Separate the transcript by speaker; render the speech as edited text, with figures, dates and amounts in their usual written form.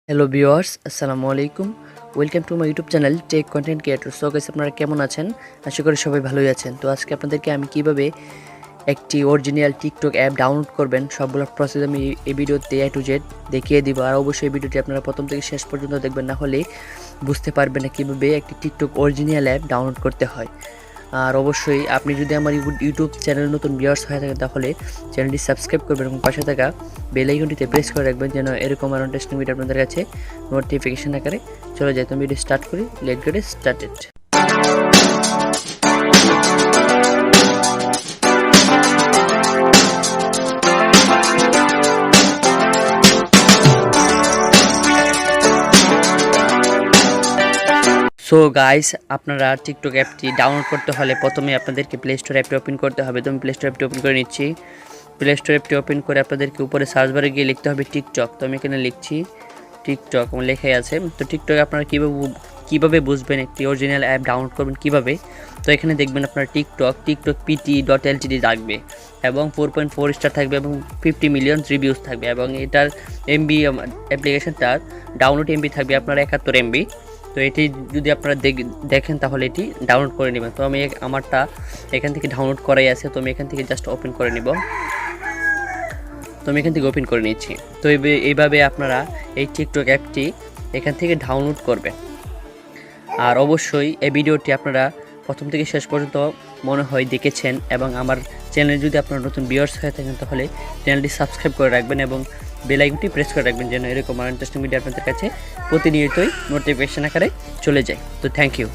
Speaker 1: Hello viewers, আসসালামু আলাইকুম। Welcome to my YouTube channel tech content creator. So guys, আপনারা কেমন আছেন? আশা করি সবাই ভালোই আছেন। তো আজকে আপনাদেরকে আমি কিভাবে একটি অরিজিনাল টিকটক অ্যাপ ডাউনলোড করবেন সবগুলো প্রসেস আমি এই ভিডিওতে A to Z দেখিয়ে দিব। আর অবশ্যই এই ভিডিওটি আপনারা প্রথম থেকে শেষ পর্যন্ত দেখবেন, না হলে বুঝতে পারবেন না কীভাবে একটি টিকটক অরিজিনাল অ্যাপ ডাউনলোড করতে হয়। আর অবশ্যই আপনি যদি আমার ইউটিউব চ্যানেল নতুন ভিউয়ার্স হয়ে থাকেন তাহলে চ্যানেলটি সাবস্ক্রাইব করবেন এবং পাশে থাকা বেল আইকনটিতে প্রেস করে রাখবেন যেন এরকম আরও ইন্টারেস্টিং ভিডিও আপনাদের কাছে নোটিফিকেশন আকারে চলে যায়। তো ভিডিও স্টার্ট করি। Late get started. So guys, আপনারা টিকটক অ্যাপটি ডাউনলোড করতে হলে প্রথমে আপনাদেরকে প্লে স্টোর অ্যাপটি ওপেন করতে হবে। তো আমি প্লে স্টোর অ্যাপটি ওপেন করে নিচ্ছি। প্লে স্টোর অ্যাপটি ওপেন করে আপনাদেরকে উপরে সার্চ বারে গিয়ে লিখতে হবে টিকটক। তো আমি এখানে লিখছি টিকটক, আমার লেখাই আছে। তো টিকটক আপনারা কীভাবে বুঝবেন একটি অরিজিনাল অ্যাপ ডাউনলোড করবেন কীভাবে? তো এখানে দেখবেন আপনার টিকটক pt.ltd থাকবে এবং 4.4 স্টার থাকবে এবং 50 মিলিয়ন রিভিউজ থাকবে এবং এটার এমবি অ্যাপ্লিকেশনটার ডাউনলোড এমবি থাকবে আপনার 71 এমবি। তো এটি যদি আপনারা দেখেন তাহলে এটি ডাউনলোড করে নেবেন। তো আমি আমারটা এখান থেকে ডাউনলোড করাই আছে, তো আমি এখান থেকে জাস্ট ওপেন করে নিব। তো আমি এখান থেকে ওপেন করে নিচ্ছি। তো এইভাবে আপনারা এই টিকটক অ্যাপটি এখান থেকে ডাউনলোড করবেন। আর অবশ্যই এই ভিডিওটি আপনারা প্রথম থেকে শেষ পর্যন্ত মনে হয় দেখেছেন এবং আমার চ্যানেলে যদি আপনারা নতুন ভিউয়ার্স হয়ে থাকেন তাহলে চ্যানেলটি সাবস্ক্রাইব করে রাখবেন এবং বেল আইকনটি প্রেস করে রাখবেন যেন এরকম আর ইন্টারেস্টিং ভিডিও আপনাদের কাছে প্রতিনিয়তই নোটিফিকেশন আকারে চলে যায়। তো থ্যাংক ইউ।